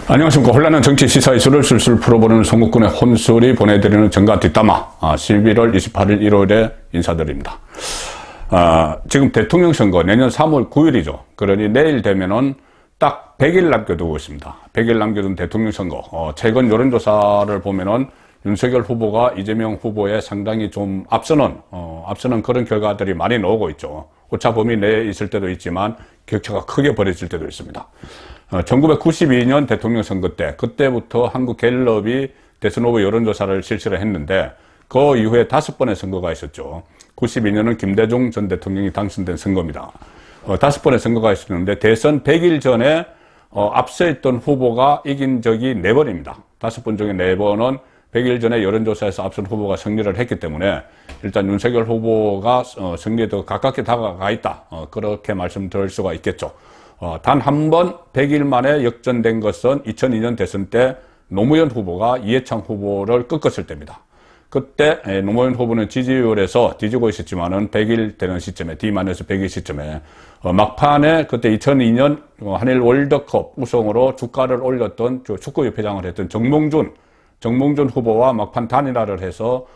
안녕하십니까. 혼란한 정치 시사 이슈를 술술 풀어보는 송국군의 혼술이 보내드리는 정가 뒷담화 11월 28일 일요일에 인사드립니다. 지금 대통령 선거 내년 3월 9일이죠. 그러니 내일 되면은 딱 100일 남겨두고 있습니다. 100일 남겨둔 대통령 선거. 최근 여론조사를 보면은 윤석열 후보가 이재명 후보에 상당히 좀 앞서는 그런 결과들이 많이 나오고 있죠. 오차 범위 내에 있을 때도 있지만 격차가 크게 벌어질 때도 있습니다. 1992년 대통령 선거 때, 그때부터 한국갤럽이 대선 후보 여론조사를 실시를 했는데, 그 이후에 5번의 선거가 있었죠. 92년은 김대중 전 대통령이 당선된 선거입니다. 5번의 선거가 있었는데, 대선 100일 전에, 앞서 있던 후보가 이긴 적이 4번입니다. 5번 중에 4번은 100일 전에 여론조사에서 앞선 후보가 승리를 했기 때문에, 일단 윤석열 후보가 승리에 더 가깝게 다가가 있다. 그렇게 말씀드릴 수가 있겠죠. 단 한 번 100일 만에 역전된 것은 2002년 대선 때 노무현 후보가 이해창 후보를 꺾었을 때입니다. 그때 노무현 후보는 지지율에서 뒤지고 있었지만은 100일 되는 시점에, D-100일 시점에, 막판에 그때 2002년 한일 월드컵 우승으로 주가를 올렸던 축구협회장을 했던 정몽준 후보와 막판 단일화를 해서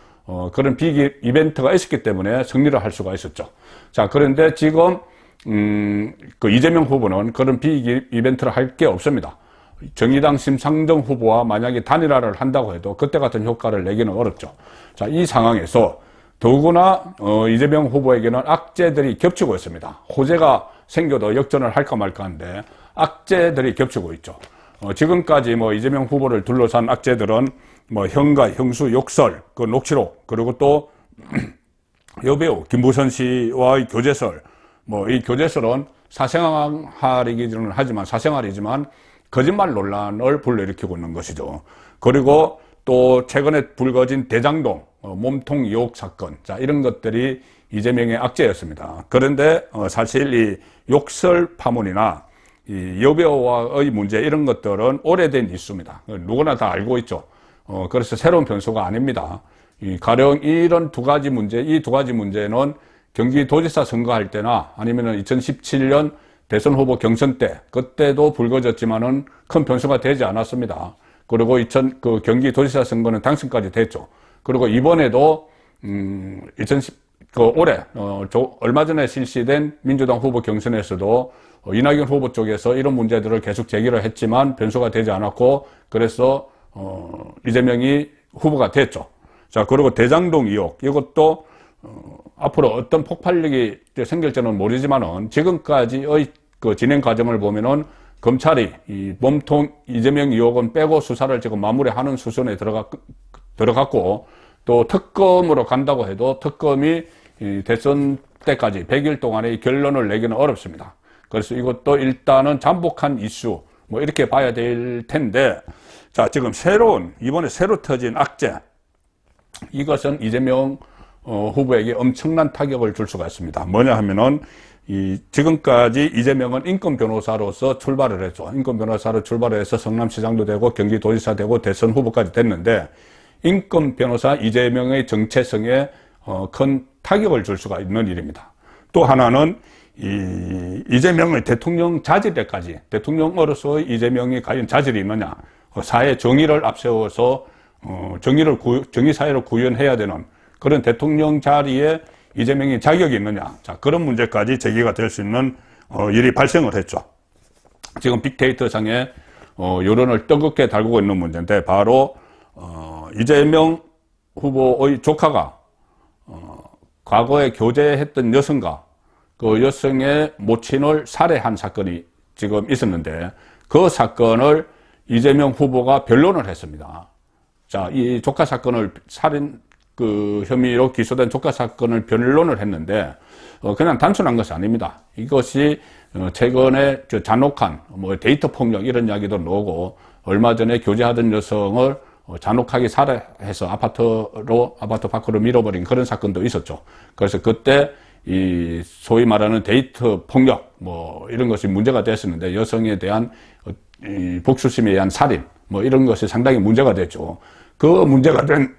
그런 빅 이벤트가 있었기 때문에 승리를 할 수가 있었죠. 자, 그런데 지금 그 이재명 후보는 그런 빅 이벤트를 할 게 없습니다. 정의당 심상정 후보와 만약에 단일화를 한다고 해도 그때 같은 효과를 내기는 어렵죠. 자, 이 상황에서 더구나 이재명 후보에게는 악재들이 겹치고 있습니다. 호재가 생겨도 역전을 할까 말까 하는데 악재들이 겹치고 있죠. 지금까지 이재명 후보를 둘러싼 악재들은 형가, 형수, 욕설, 그 녹취록, 그리고 또 여배우 김부선 씨와의 교제설, 이 교제설은 사생활이기는 하지만, 사생활이지만 거짓말 논란을 불러일으키고 있는 것이죠. 그리고 또 최근에 불거진 대장동 몸통 의혹 사건, 자, 이런 것들이 이재명의 악재였습니다. 그런데 사실 이 욕설 파문이나 이 여배우와의 문제, 이런 것들은 오래된 이슈입니다. 누구나 다 알고 있죠. 그래서 새로운 변수가 아닙니다. 가령 이런 두 가지 문제, 이 두 가지 문제는 경기도지사 선거할 때나 아니면은 2017년 대선 후보 경선 때, 그때도 불거졌지만은 큰 변수가 되지 않았습니다. 그리고 경기도지사 선거는 당선까지 됐죠. 그리고 이번에도, 올해, 얼마 전에 실시된 민주당 후보 경선에서도 이낙연 후보 쪽에서 이런 문제들을 계속 제기를 했지만 변수가 되지 않았고, 그래서, 이재명이 후보가 됐죠. 자, 그리고 대장동 의혹, 이것도 앞으로 어떤 폭발력이 생길지는 모르지만은 지금까지의 그 진행 과정을 보면은 검찰이 이 몸통 이재명 의혹은 빼고 수사를 지금 마무리하는 수순에 들어갔고, 또 특검으로 간다고 해도 특검이 이 대선 때까지 100일 동안의 결론을 내기는 어렵습니다. 그래서 이것도 일단은 잠복한 이슈, 이렇게 봐야 될 텐데, 자, 지금 이번에 새로 터진 악재, 이것은 이재명 후보에게 엄청난 타격을 줄 수가 있습니다. 뭐냐 하면은, 지금까지 이재명은 인권 변호사로서 출발을 했죠. 인권 변호사로 출발을 해서 성남시장도 되고 경기도지사 되고 대선 후보까지 됐는데, 인권 변호사 이재명의 정체성에 큰 타격을 줄 수가 있는 일입니다. 또 하나는 이재명의 대통령 자질에까지, 대통령으로서의 이재명이 과연 자질이 있느냐, 사회 정의를 앞세워서 정의 사회를 구현해야 되는 그런 대통령 자리에 이재명이 자격이 있느냐, 자, 그런 문제까지 제기가 될 수 있는 일이 발생을 했죠. 지금 빅데이터상에 여론을 뜨겁게 달구고 있는 문제인데, 바로 이재명 후보의 조카가 과거에 교제했던 여성과 그 여성의 모친을 살해한 사건이 지금 있었는데, 그 사건을 이재명 후보가 변론을 했습니다. 자, 이 조카 사건을 살인 혐의로 기소된 조카 사건을 변론을 했는데, 그냥 단순한 것이 아닙니다. 이것이 최근에 잔혹한 데이터 폭력 이런 이야기도 나오고, 얼마 전에 교제하던 여성을 잔혹하게 살해해서 아파트 밖으로 밀어버린 그런 사건도 있었죠. 그래서 그때 이 소위 말하는 데이터 폭력 이런 것이 문제가 됐었는데, 여성에 대한 복수심에 의한 살인 이런 것이 상당히 문제가 됐죠. 그 문제가 된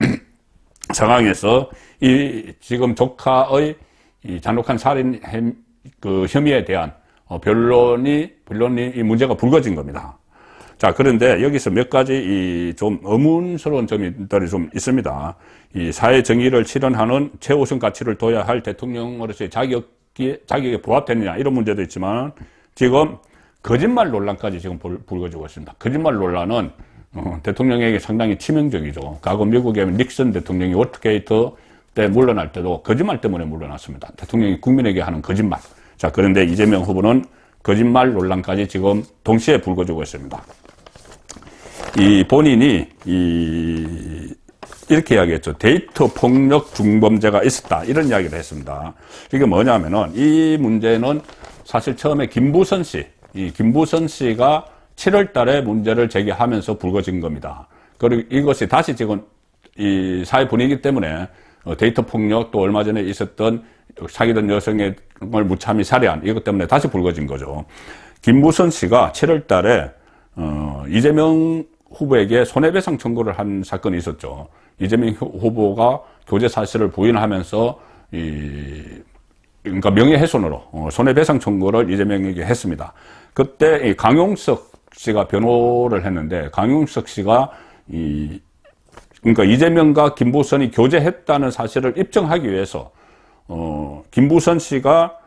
상황에서 지금 조카의 잔혹한 살인 혐의에 대한 변론이 이 문제가 불거진 겁니다. 자, 그런데 여기서 몇 가지 좀 의문스러운 점들이 좀 있습니다. 이 사회 정의를 실현하는 최우선 가치를 둬야 할 대통령으로서의 자격에 부합되느냐, 이런 문제도 있지만, 지금 거짓말 논란까지 지금 불거지고 있습니다. 거짓말 논란은 대통령에게 상당히 치명적이죠. 과거 미국의 닉슨 대통령이 워터게이트 때 물러날 때도 거짓말 때문에 물러났습니다. 대통령이 국민에게 하는 거짓말. 자, 그런데 이재명 후보는 거짓말 논란까지 지금 동시에 불거지고 있습니다. 본인이 이렇게 이야기했죠. 데이터 폭력 중범죄가 있었다, 이런 이야기를 했습니다. 이게 뭐냐면은, 이 문제는 사실 처음에 김부선 씨가 7월 달에 문제를 제기하면서 불거진 겁니다. 그리고 이것이 다시 지금 이 사회 분위기 때문에 데이터 폭력, 또 얼마 전에 있었던 사귀던 여성을 무참히 살해한 이것 때문에 다시 불거진 거죠. 김부선 씨가 7월 달에 이재명 후보에게 손해배상 청구를 한 사건이 있었죠. 이재명 후보가 교제 사실을 부인하면서 그러니까 명예훼손으로 손해배상 청구를 이재명에게 했습니다. 그때 강용석 씨가 변호를 했는데, 강용석 씨가 그러니까 이재명과 김부선이 교제했다는 사실을 입증하기 위해서 김부선 씨가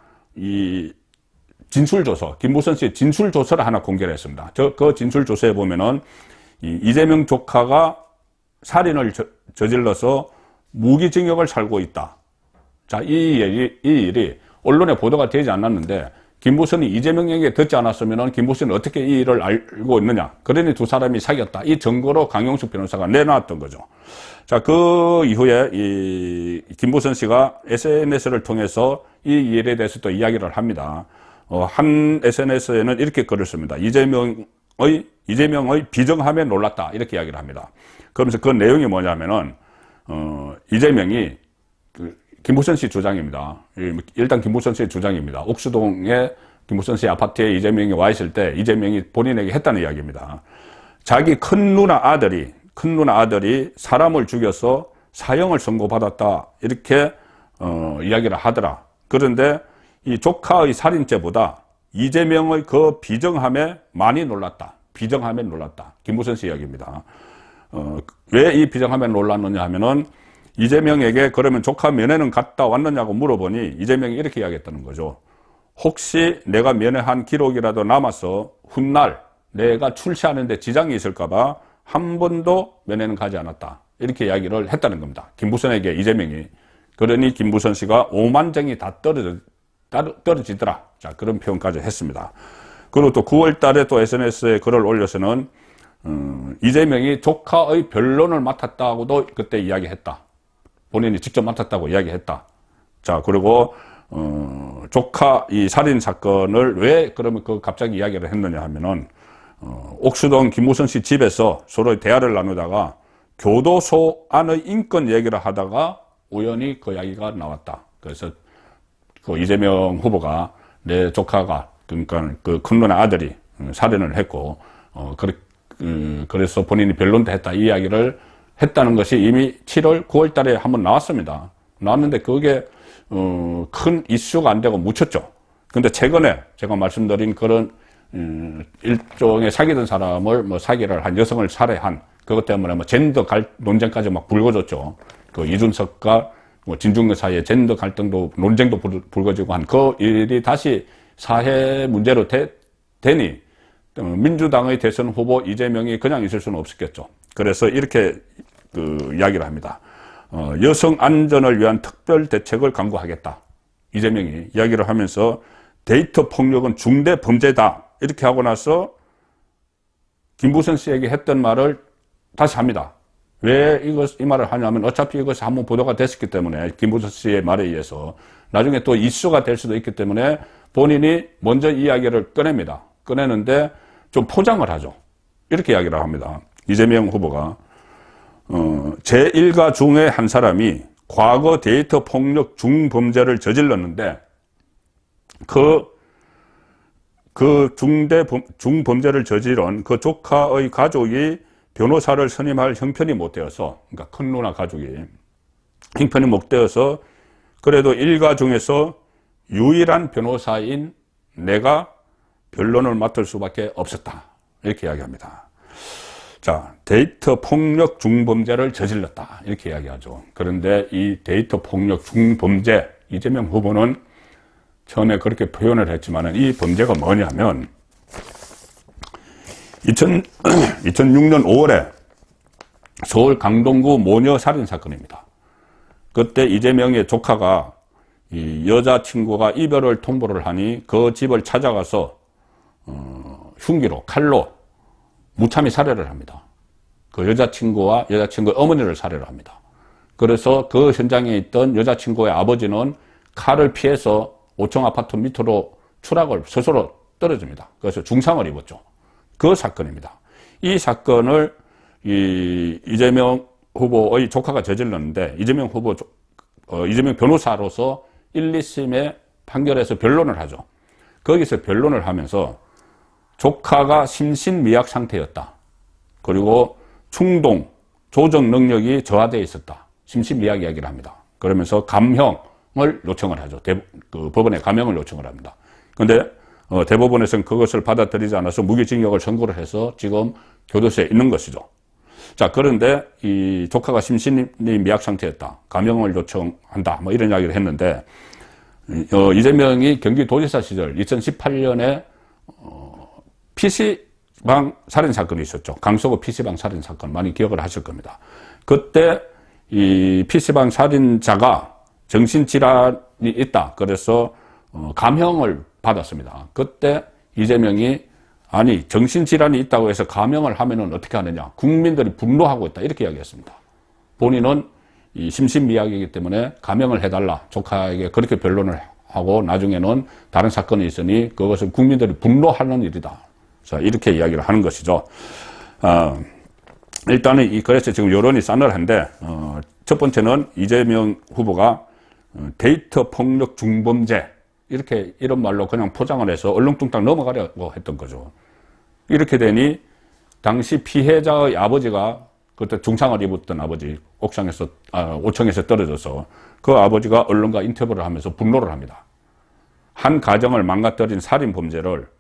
김부선 씨의 진술조서를 하나 공개를 했습니다. 그 진술조서에 보면은 이재명 조카가 살인을 저질러서 무기징역을 살고 있다. 자, 이 일이 언론에 보도가 되지 않았는데, 김부선이 이재명에게 듣지 않았으면 김부선이 어떻게 이 일을 알고 있느냐. 그러니 두 사람이 사귀었다. 이 증거로 강용석 변호사가 내놨던 거죠. 자, 그 이후에 김부선 씨가 SNS를 통해서 이 일에 대해서 또 이야기를 합니다. 한 SNS에는 이렇게 글을 씁니다. 이재명의 비정함에 놀랐다, 이렇게 이야기를 합니다. 그러면서 그 내용이 뭐냐면은 이재명이 김부선 씨 주장입니다. 일단 김부선 씨의 주장입니다. 옥수동에 김부선 씨 아파트에 이재명이 와 있을 때 이재명이 본인에게 했다는 이야기입니다. 자기 큰 누나 아들이 사람을 죽여서 사형을 선고받았다, 이렇게 이야기를 하더라. 그런데 이 조카의 살인죄보다 이재명의 그 비정함에 많이 놀랐다. 비정함에 놀랐다. 김부선 씨 이야기입니다. 왜 이 비정함에 놀랐느냐 하면은, 이재명에게 그러면 조카 면회는 갔다 왔느냐고 물어보니 이재명이 이렇게 이야기했다는 거죠. 혹시 내가 면회한 기록이라도 남아서 훗날 내가 출시하는데 지장이 있을까봐 한 번도 면회는 가지 않았다, 이렇게 이야기를 했다는 겁니다. 김부선에게 이재명이. 그러니 김부선 씨가 오만정이 다 떨어지더라. 자, 그런 표현까지 했습니다. 그리고 또 9월 달에 또 SNS에 글을 올려서는 이재명이 조카의 변론을 맡았다고도 그때 이야기했다. 본인이 직접 맡았다고 이야기했다. 자, 그리고 조카 이 살인 사건을 왜 그러면 갑자기 이야기를 했느냐 하면은, 옥수동 김부선 씨 집에서 서로 대화를 나누다가 교도소 안의 인권 얘기를 하다가 우연히 그 이야기가 나왔다. 그래서 그 이재명 후보가 내 조카가, 그러니까 그 큰 누나 아들이 살인을 했고, 그래서 본인이 변론도 했다, 이 이야기를 했다는 것이 이미 7월, 9월 달에 한번 나왔습니다. 나왔는데 그게 큰 이슈가 안 되고 묻혔죠. 근데 최근에 제가 말씀드린 그런 일종의 사귀던 사람을 사기를 한, 여성을 살해한 그것 때문에 젠더 논쟁까지 막 불거졌죠. 그 이준석과 진중권 사이에 젠더 갈등도, 논쟁도 불거지고 한 그 일이 다시 사회 문제로 되니 민주당의 대선 후보 이재명이 그냥 있을 수는 없었겠죠. 그래서 이렇게 이야기를 합니다. 여성 안전을 위한 특별 대책을 강구하겠다, 이재명이 이야기를 하면서 데이터 폭력은 중대 범죄다, 이렇게 하고 나서 김부선 씨에게 했던 말을 다시 합니다. 왜 이 말을 하냐면, 어차피 이것이 한번 보도가 됐었기 때문에, 김부선 씨의 말에 의해서 나중에 또 이슈가 될 수도 있기 때문에 본인이 먼저 이야기를 꺼냅니다. 꺼내는데 좀 포장을 하죠. 이렇게 이야기를 합니다. 이재명 후보가 제1가 중에 한 사람이 과거 데이터 폭력 중범죄를 저질렀는데 그 중범죄를 저지른 그 조카의 가족이 변호사를 선임할 형편이 못 되어서, 그러니까 큰 누나 가족이 형편이 못 되어서 그래도 일가 중에서 유일한 변호사인 내가 변론을 맡을 수밖에 없었다, 이렇게 이야기합니다. 자, 데이터 폭력 중범죄를 저질렀다. 이렇게 이야기하죠. 그런데 이 데이터 폭력 중범죄, 이재명 후보는 처음에 그렇게 표현을 했지만은 이 범죄가 뭐냐면 2006년 5월에 서울 강동구 모녀 살인 사건입니다. 그때 이재명의 조카가 이 여자친구가 이별을 통보를 하니 그 집을 찾아가서 흉기로 칼로 무참히 살해를 합니다. 그 여자친구와 여자친구의 어머니를 살해를 합니다. 그래서 그 현장에 있던 여자친구의 아버지는 칼을 피해서 5층 아파트 밑으로 추락을 스스로 떨어집니다. 그래서 중상을 입었죠. 그 사건입니다. 이 사건을 이재명 후보의 조카가 저질렀는데 이재명 변호사로서 1, 2심의 판결에서 변론을 하죠. 거기서 변론을 하면서 조카가 심신미약 상태였다. 그리고 충동, 조정 능력이 저하되어 있었다. 심신미약 이야기를 합니다. 그러면서 감형을 요청을 하죠. 법원에 감형을 요청을 합니다. 그런데 대법원에서는 그것을 받아들이지 않아서 무기징역을 선고를 해서 지금 교도소에 있는 것이죠. 자, 그런데 이 조카가 심신이 미약 상태였다. 감형을 요청한다. 뭐 이런 이야기를 했는데, 이재명이 경기도지사 시절 2018년에 PC방 살인 사건이 있었죠. 강서구 PC방 살인 사건 많이 기억을 하실 겁니다. 그때 이 PC방 살인자가 정신질환이 있다. 그래서 감형을 받았습니다. 그때 이재명이 아니 정신질환이 있다고 해서 감형을 하면은 어떻게 하느냐. 국민들이 분노하고 있다. 이렇게 이야기했습니다. 본인은 이 심신미약이기 때문에 감형을 해달라. 조카에게 그렇게 변론을 하고 나중에는 다른 사건이 있으니 그것은 국민들이 분노하는 일이다. 자, 이렇게 이야기를 하는 것이죠. 일단은 그래서 지금 여론이 싸늘한데, 첫 번째는 이재명 후보가 데이터 폭력 중범죄, 이런 말로 그냥 포장을 해서 얼렁뚱땅 넘어가려고 했던 거죠. 이렇게 되니, 당시 피해자의 아버지가, 그때 중상을 입었던 아버지, 5층에서 떨어져서 그 아버지가 언론과 인터뷰를 하면서 분노를 합니다. 한 가정을 망가뜨린 살인 범죄를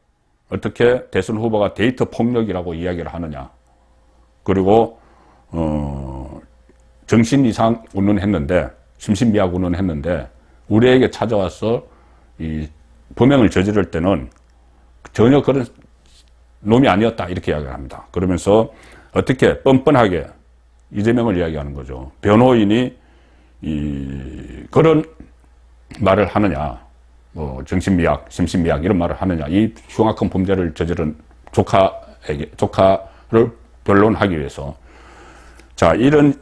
어떻게 대선 후보가 데이터 폭력이라고 이야기를 하느냐. 그리고 정신 이상 운운했는데 심신미약 운운했는데 우리에게 찾아와서 이 범행을 저지를 때는 전혀 그런 놈이 아니었다 이렇게 이야기를 합니다. 그러면서 어떻게 뻔뻔하게 이재명을 이야기하는 거죠. 변호인이 그런 말을 하느냐. 뭐 정신미약, 심신미약 이런 말을 하느냐. 이 흉악한 범죄를 저지른 조카를 변론하기 위해서. 자, 이런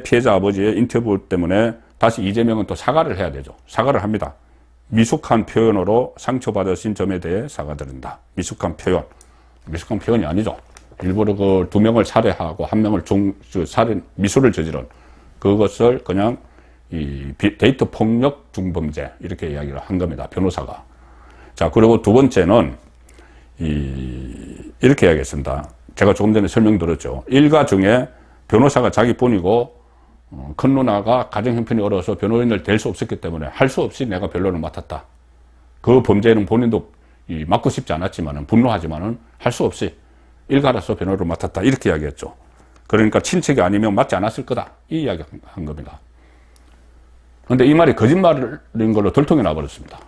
피해자 아버지의 인터뷰 때문에 다시 이재명은 또 사과를 해야 되죠. 사과를 합니다. 미숙한 표현으로 상처받으신 점에 대해 사과드린다. 미숙한 표현이 아니죠. 일부러 그 2명을 살해하고 1명을 살인, 미수를 저지른 그것을 그냥 이 데이터 폭력 중범죄 이렇게 이야기를 한 겁니다. 변호사가. 자, 그리고 두 번째는 이렇게 이야기했습니다. 제가 조금 전에 설명드렸죠. 일가 중에 변호사가 자기 본이고 큰 누나가 가정 형편이 어려워서 변호인을 댈 수 없었기 때문에 할 수 없이 내가 변론을 맡았다. 그 범죄는 본인도 맡고 싶지 않았지만은 분노하지만은 할 수 없이 일가라서 변호를 맡았다. 이렇게 이야기했죠. 그러니까 친척이 아니면 맡지 않았을 거다. 이 이야기 한 겁니다. 그런데 이 말이 거짓말인 걸로 들통이 나버렸습니다.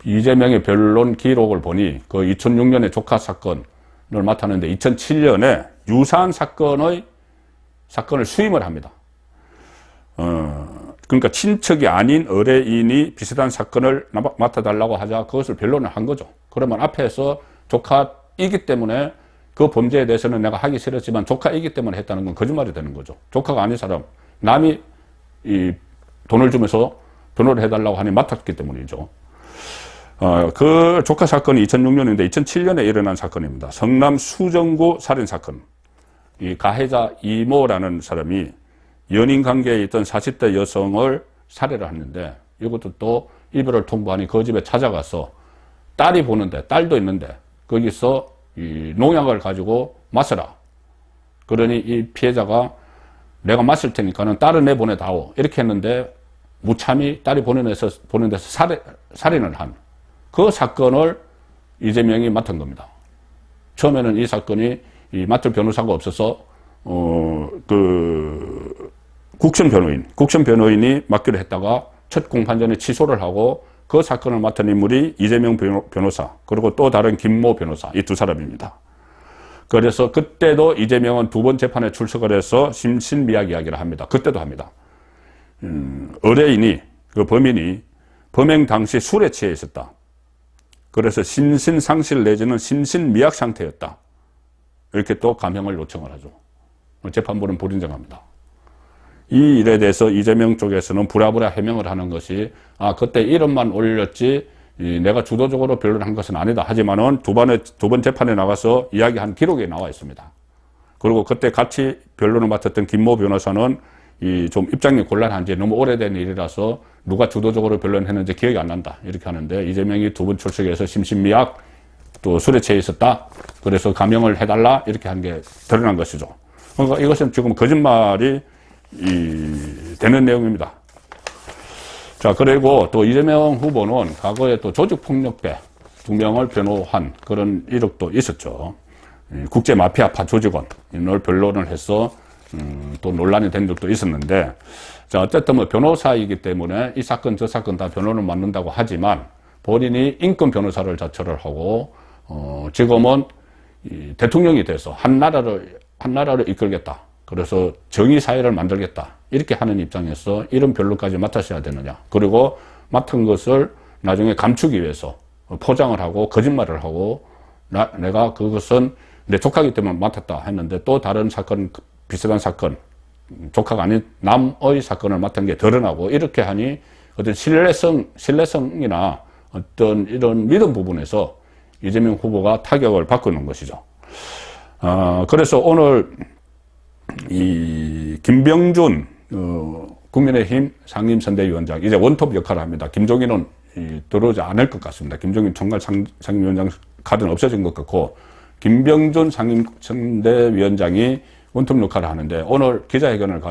이재명의 변론 기록을 보니 그 2006년에 조카 사건을 맡았는데 2007년에 유사한 사건을 수임을 합니다. 그러니까 친척이 아닌 의뢰인이 비슷한 사건을 맡아달라고 하자 그것을 변론을 한 거죠. 그러면 앞에서 조카이기 때문에 그 범죄에 대해서는 내가 하기 싫었지만 조카이기 때문에 했다는 건 거짓말이 되는 거죠. 조카가 아닌 사람, 남이 돈을 주면서 변호를 해달라고 하니 맡았기 때문이죠. 그 조카 사건이 2006년인데 2007년에 일어난 사건입니다. 성남 수정구 살인 사건. 이 가해자 이모라는 사람이 연인 관계에 있던 40대 여성을 살해를 했는데 이것도 또 이별을 통보하니 그 집에 찾아가서 딸이 보는데 딸도 있는데 거기서 이 농약을 가지고 마셔라. 그러니 이 피해자가 내가 마실 테니까는 딸을 내보내다오. 이렇게 했는데 무참히 딸이 보낸 데서 살인을 한 그 사건을 이재명이 맡은 겁니다. 처음에는 이 사건이 이 맡을 변호사가 없어서 국선 변호인이 맡기로 했다가 첫 공판 전에 취소를 하고 그 사건을 맡은 인물이 이재명 변호사, 그리고 또 다른 김모 변호사, 이 두 사람입니다. 그래서 그때도 이재명은 두 번 재판에 출석을 해서 심신미약 이야기를 합니다. 그때도 합니다. 의뢰인이, 그 범인이 범행 당시 술에 취해 있었다. 그래서 심신상실 내지는 심신미약 상태였다. 이렇게 또 감형을 요청을 하죠. 재판부는 불인정합니다. 이 일에 대해서 이재명 쪽에서는 부랴부랴 해명을 하는 것이, 그때 이름만 올렸지 내가 주도적으로 변론한 것은 아니다. 하지만은 두 번 재판에 나가서 이야기한 기록에 나와 있습니다. 그리고 그때 같이 변론을 맡았던 김모 변호사는 좀 입장이 곤란한지, 너무 오래된 일이라서 누가 주도적으로 변론했는지 기억이 안 난다. 이렇게 하는데, 이재명이 두 번 출석해서 심신미약, 또 술에 취해 있었다. 그래서 감형을 해달라. 이렇게 한 게 드러난 것이죠. 그러니까 이것은 지금 거짓말이 되는 내용입니다. 자, 그리고 또 이재명 후보는 과거에 또 조직폭력배 2명을 변호한 그런 이력도 있었죠. 국제 마피아파 조직원을 변론을 해서 또 논란이 된 적도 있었는데, 자, 어쨌든 뭐 변호사이기 때문에 이 사건 저 사건 다 변론을 맡는다고 하지만 본인이 인권 변호사를 자처를 하고 지금은 대통령이 돼서 한 나라를 이끌겠다. 그래서 정의사회를 만들겠다. 이렇게 하는 입장에서 이런 변론까지 맡으셔야 되느냐. 그리고 맡은 것을 나중에 감추기 위해서 포장을 하고 거짓말을 하고 내가 그것은 내 조카기 때문에 맡았다 했는데, 또 다른 사건, 비슷한 사건, 조카가 아닌 남의 사건을 맡은 게 드러나고, 이렇게 하니 어떤 신뢰성이나 어떤 이런 믿음 부분에서 이재명 후보가 타격을 받고 있는 것이죠. 그래서 오늘 이 김병준 국민의힘 상임선대위원장, 이제 원톱 역할을 합니다. 김종인은 들어오지 않을 것 같습니다. 김종인 총괄 상임위원장 카드는 없어진 것 같고, 김병준 상임선대위원장이 원톱 역할을 하는데, 오늘 기자회견을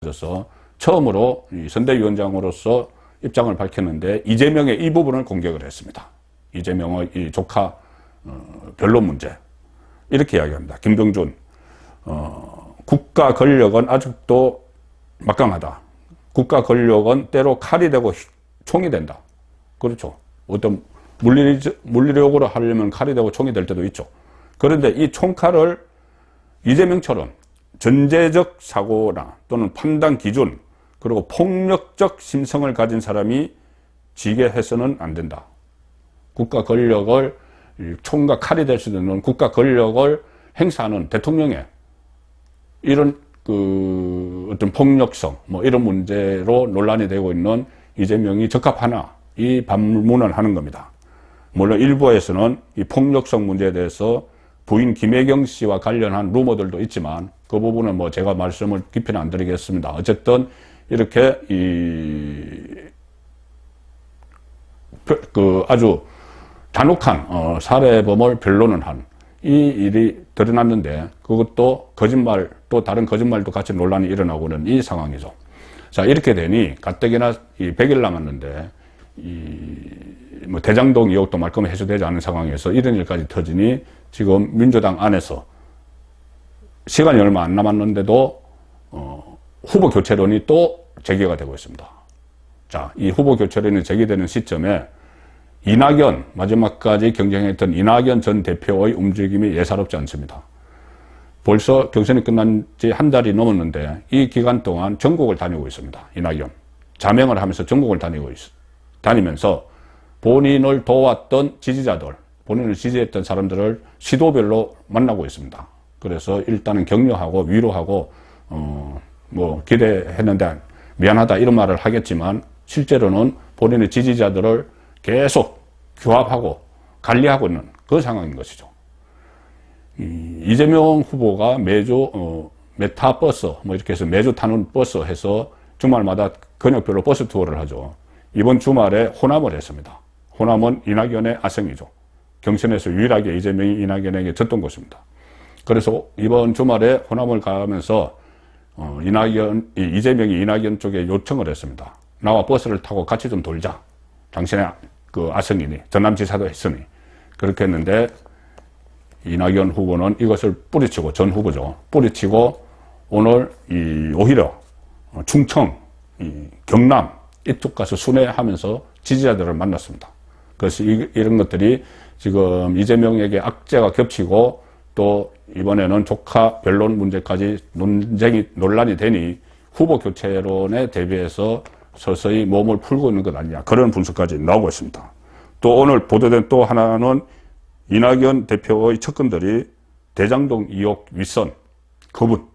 가져서 처음으로 이 선대위원장으로서 입장을 밝혔는데, 이재명의 이 부분을 공격을 했습니다. 이재명의 이 조카 변론 문제, 이렇게 이야기합니다. 김병준, 국가 권력은 아직도 막강하다. 국가 권력은 때로 칼이 되고 총이 된다. 그렇죠. 어떤 물리력으로 하려면 칼이 되고 총이 될 때도 있죠. 그런데 이 총칼을 이재명처럼 전제적 사고나 또는 판단 기준, 그리고 폭력적 심성을 가진 사람이 쥐게 해서는 안 된다. 국가 권력을, 총과 칼이 될 수도 있는 국가 권력을 행사하는 대통령의 이런 어떤 폭력성, 이런 문제로 논란이 되고 있는 이재명이 적합하나, 이 반문을 하는 겁니다. 물론 일부에서는 이 폭력성 문제에 대해서 부인 김혜경 씨와 관련한 루머들도 있지만, 그 부분은 제가 말씀을 깊이는 안 드리겠습니다. 어쨌든 이렇게 아주 잔혹한 살해범을 변론을 한 이 일이 드러났는데, 그것도 거짓말, 또 다른 거짓말도 같이 논란이 일어나고 있는 이 상황이죠. 자, 이렇게 되니 가뜩이나 100일 남았는데 대장동 의혹도 말끔히 해소되지 않은 상황에서 이런 일까지 터지니, 지금 민주당 안에서 시간이 얼마 안 남았는데도 후보 교체론이 또 제기가 되고 있습니다. 자, 이 후보 교체론이 제기되는 시점에 이낙연, 마지막까지 경쟁했던 이낙연 전 대표의 움직임이 예사롭지 않습니다. 벌써 경선이 끝난 지 한 달이 넘었는데, 이 기간 동안 전국을 다니고 있습니다. 이낙연. 자명을 하면서 전국을 다니면서 본인을 도왔던 지지자들, 본인을 지지했던 사람들을 시도별로 만나고 있습니다. 그래서 일단은 격려하고 위로하고, 기대했는데 미안하다 이런 말을 하겠지만, 실제로는 본인의 지지자들을 계속 규합하고 관리하고 있는 그 상황인 것이죠. 이재명 후보가 매주 메타버스 이렇게 해서 매주 타는 버스 해서 주말마다 근역별로 버스 투어를 하죠. 이번 주말에 호남을 했습니다. 호남은 이낙연의 아성이죠. 경선에서 유일하게 이재명이 이낙연에게 졌던 곳입니다. 그래서 이번 주말에 호남을 가면서 이재명이 이낙연 쪽에 요청을 했습니다. 나와 버스를 타고 같이 좀 돌자. 당신의 아성이니, 전남지사도 했으니. 그렇게 했는데, 이낙연 후보는 이것을 뿌리치고, 전 후보죠. 뿌리치고 오늘 오히려 충청, 경남 이쪽 가서 순회하면서 지지자들을 만났습니다. 그래서 이런 것들이 지금 이재명에게 악재가 겹치고 또 이번에는 조카 변론 문제까지 논란이 되니 후보 교체론에 대비해서 서서히 몸을 풀고 있는 것 아니냐, 그런 분석까지 나오고 있습니다. 또 오늘 보도된 또 하나는 이낙연 대표의 측근들이 대장동 2억 윗선 그분,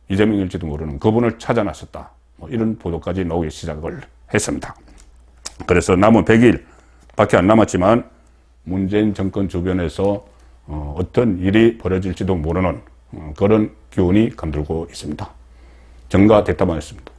이재명일지도 모르는 그분을 찾아 나섰다, 이런 보도까지 나오기 시작을 했습니다. 그래서 남은 100일 밖에 안 남았지만 문재인 정권 주변에서 어떤 일이 벌어질지도 모르는 그런 기운이 감돌고 있습니다. 정가 대담화였습니다.